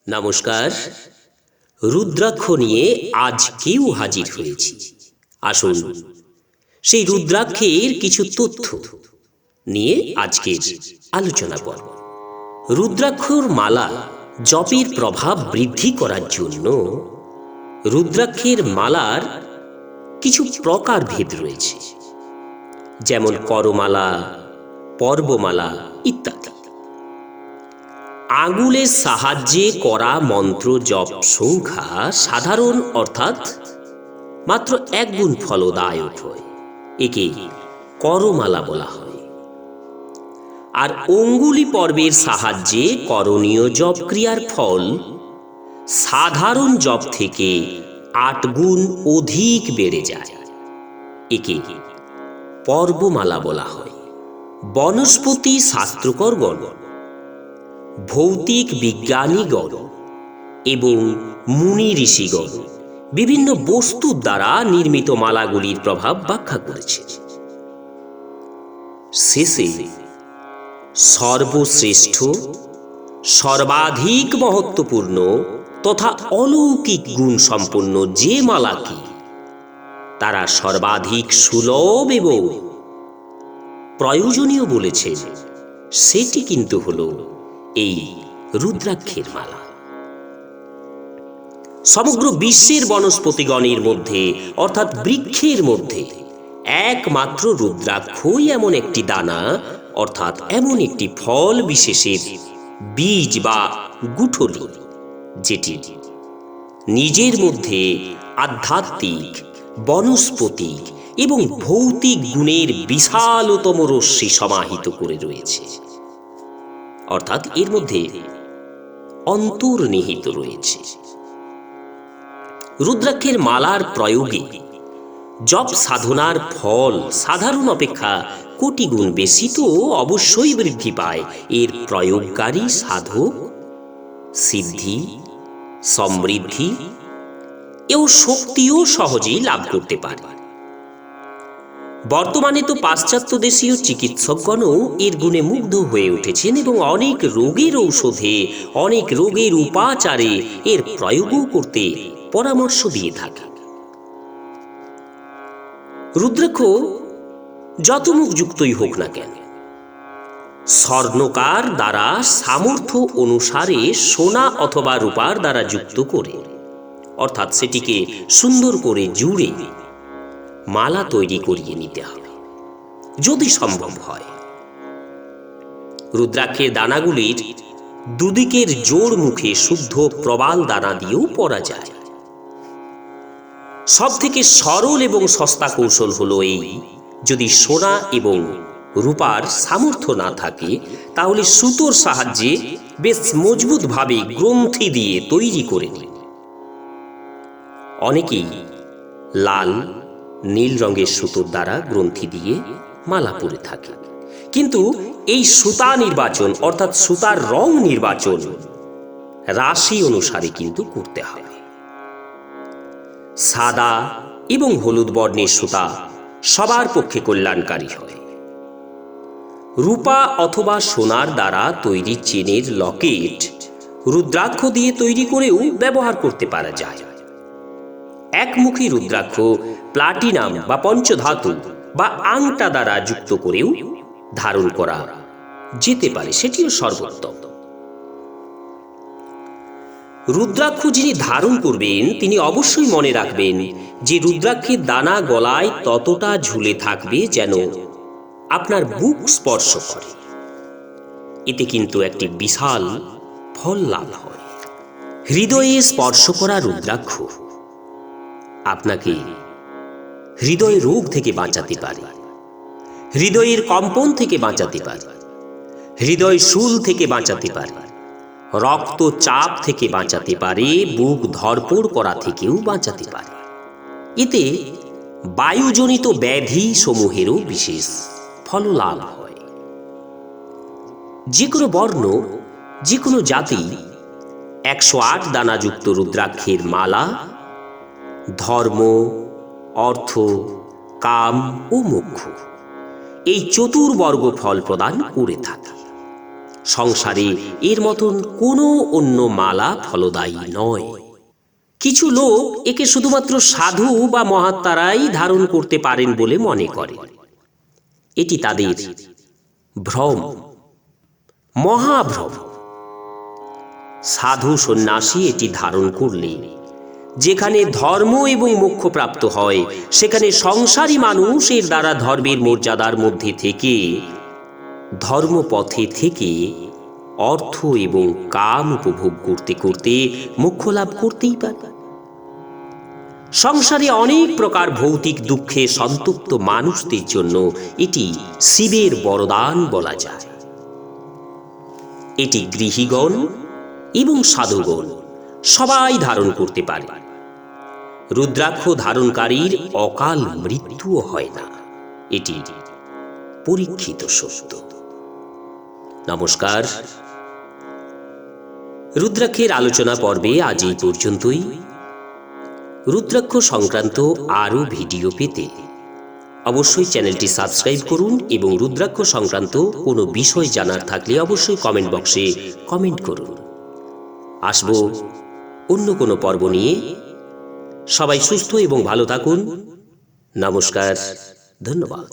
নমস্কার। রুদ্রাক্ষ নিয়ে আজকেও হাজির হয়েছি। আসুন সেই রুদ্রাক্ষের কিছু তথ্য নিয়ে আজকের আলোচনা করব। রুদ্রাক্ষর মালা জপের প্রভাব বৃদ্ধি করার জন্য রুদ্রাক্ষের মালার কিছু প্রকারভেদ রয়েছে, যেমন করমালা, পর্বমালা ইত্যাদি। আঙুলের সাহায্যে করা মন্ত্র জপ সংখ্যা সাধারণ অর্থাৎ মাত্র 1 গুণ ফলদায়ক হয়, একে করমালা বলা হয়। আর অঙ্গুলি পর্বের সাহায্যে করণীয় জপ ক্রিয়ার ফল সাধারণ জপ থেকে 8 গুণ অধিক বেড়ে যায়, একে পর্বমালা বলা হয়। বনস্পতি শাস্ত্রকরগণ, ভৌতিক বিজ্ঞানীগণ এবং মুনি ঋষিগণ বিভিন্ন বস্তুর দ্বারা নির্মিত মালাগুলির প্রভাব ব্যাখ্যা করেছে। শেষে সর্বশ্রেষ্ঠ, সর্বাধিক মহত্বপূর্ণ তথা অলৌকিক গুণ সম্পন্ন যে মালাকে তারা সর্বাধিক সুলভ এবং প্রয়োজনীয় বলেছেন, সেটি কিন্তু হলো এই রুদ্রাক্ষের মালা। সমগ্র বিশ্বের বনস্পতিগণের মধ্যে অর্থাৎ বৃক্ষের মধ্যে একমাত্র রুদ্রাক্ষই এমন একটি দানা অর্থাৎ এমন একটি ফল বিশেষের বীজ বা গুঠলি, যেটি নিজের মধ্যে আধ্যাত্মিক, বনস্পতিক এবং ভৌতিক গুণের বিশালতম রশ্মি সমাহিত করে রয়েছে, অর্থাৎ এর মধ্যে অন্তর্নিহিত রয়েছে। রুদ্রাক্ষের মালার প্রয়োগে জপ সাধনার ফল সাধারণ অপেক্ষা কোটি গুণ বেশি তো অবশ্যই বৃদ্ধি পায় এর প্রয়োগকারী সাধক। সিদ্ধি, সমৃদ্ধি ও শক্তিও সহজেই লাভ করতে পারে। বর্তমানে তো পাশ্চাত্য দেশীয় চিকিৎসকগণও এর গুণে মুগ্ধ হয়ে উঠেছেন এবং অনেক রোগের ঔষধে, অনেক রোগের উপাচারে এর প্রয়োগও করতে পরামর্শ দিয়ে থাকে। রুদ্রাক্ষ যত মুখযুক্তই হোক না কেন, স্বর্ণকার দ্বারা সামর্থ্য অনুসারে সোনা অথবা রূপার দ্বারা যুক্ত করে, অর্থাৎ সেটিকে সুন্দর করে জুড়ে মালা তৈরি করিয়ে নিতে হবে যদি সম্ভব হয়। রুদ্রাক্ষের দানাগুলির দুদিকের জোড় মুখে শুদ্ধ প্রবাল দানা দিয়েও পরা যায়। সব থেকে সরল এবং সস্তা কৌশল হলো এই, যদি সোনা এবং রূপার সামর্থ্য না থাকে তাহলে সুতোর সাহায্যে বেশ মজবুতভাবে গ্রন্থি দিয়ে তৈরি করে নিন। অনেকেই লাল, নীল রঙের সুতোর দ্বারা গ্রন্থি দিয়ে মালা পরে থাকে, কিন্তু এই সুতা নির্বাচন অর্থাৎ সুতার রং নির্বাচন রাশি অনুসারে কিন্তু করতে হবে। সাদা এবং হলুদ বর্ণের সুতা সবার পক্ষে কল্যাণকারী হয়। রূপা অথবা সোনার দ্বারা তৈরি চেনের লকেট রুদ্রাক্ষ দিয়ে তৈরি করেও ব্যবহার করতে পারা যায়। একমুখী রুদ্রাক্ষ প্লাটিনাম বা পঞ্চধাতু বা আংটা দ্বারা যুক্ত করেও ধারণ করা যেতে পারে, সেটিও সর্বোত্তম। রুদ্রাক্ষ যিনি ধারণ করবেন তিনি অবশ্যই মনে রাখবেন যে রুদ্রাক্ষের দানা গলায় ততটা ঝুলে থাকবে যেন আপনার বুক স্পর্শ করে। এতে কিন্তু একটি বিশাল ফল লাভ হয়। হৃদয়ে স্পর্শ করা রুদ্রাক্ষ আপনাকে হৃদয় রোগ থেকে বাঁচাতে পারে, হৃদয়ের কম্পন থেকে বাঁচাতে পারে, হৃদয় শূল থেকে বাঁচাতে পারে, রক্তচাপ থেকে বাঁচাতে পারে, বুক ধড়ফড় করা থেকেও বাঁচাতে পারে। এতে বায়ুজনিত ব্যাধি সমূহেরও বিশেষ ফললাভ হয়। যে কোনো বর্ণ, যে কোনো জাতি 108 দানাযুক্ত রুদ্রাক্ষের মালা ধর্ম, অর্থ, কাম ও মোক্ষ এই চতুর্বর্গ ফল প্রদান করে থাকে। সংসারে এর মতন কোনো অন্য মালা ফলদায়ী নয়। কিছু লোক একে শুধুমাত্র সাধু বা মহাত্মারাই ধারণ করতে পারেন বলে মনে করে। এটি তাদের ভ্রম, মহাভ্রম। সাধু সন্ন্যাসী এটি ধারণ করলে যেখানে ধর্ম এবং মোক্ষ প্রাপ্ত হয়, সেখানে সংসারী মানুষ এর দ্বারা ধর্মের মর্যাদার মধ্যে থেকে, ধর্মপথে থেকে অর্থ এবং কাম উপভোগ করতে করতে মোক্ষ লাভ করতেই পারে। সংসারে অনেক প্রকার ভৌতিক দুঃখে সন্তপ্ত মানুষদের জন্য এটি শিবের বরদান বলা যায়। এটি গৃহীগণ এবং সাধুগণ সবাই ধারণ করতে পারে। রুদ্রাক্ষ ধারণকারীর অকাল মৃত্যুও হয় না, এটি পরীক্ষিত সত্য। নমস্কার। রুদ্রাক্ষের আলোচনা পর্বে আজ এই পর্যন্তই। রুদ্রাক্ষ সংক্রান্ত আরও ভিডিও পেতে অবশ্যই চ্যানেলটি সাবস্ক্রাইব করুন এবং রুদ্রাক্ষ সংক্রান্ত কোনো বিষয় জানার থাকলে অবশ্যই কমেন্ট বক্সে কমেন্ট করুন। আসব অন্য কোনো পর্ব নিয়ে। সবাই সুস্থ এবং ভালো থাকুন। নমস্কার, ধন্যবাদ।